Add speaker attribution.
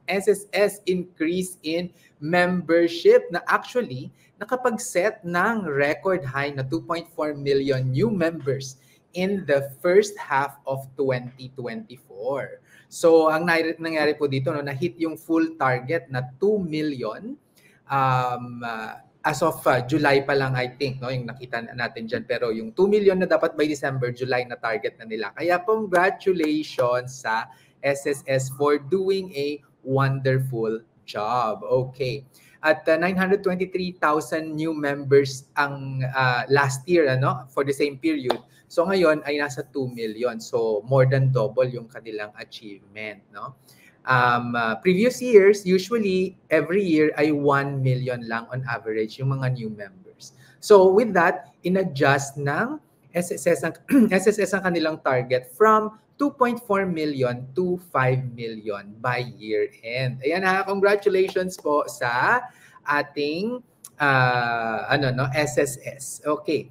Speaker 1: SSS increase in membership na actually nakapag-set ng record high na 2.4 million new members in the first half of 2024. So ang nangyari po dito, no, na-hit yung full target na 2 million as of July pa lang, I think, no, yung nakita natin dyan. Pero yung 2 million na dapat by December, July na target na nila. Kaya congratulations sa SSS for doing a wonderful job. Okay. At 923,000 new members ang last year, ano, for the same period. So ngayon ay nasa 2 million. So more than double yung kanilang achievement, no? Previous years, usually every year ay 1 million lang on average yung mga new members. So with that, in-adjust ng SSS ang kanilang target from 2.4 million to 5 million by year end. Ayan ha, congratulations po sa ating SSS. Okay.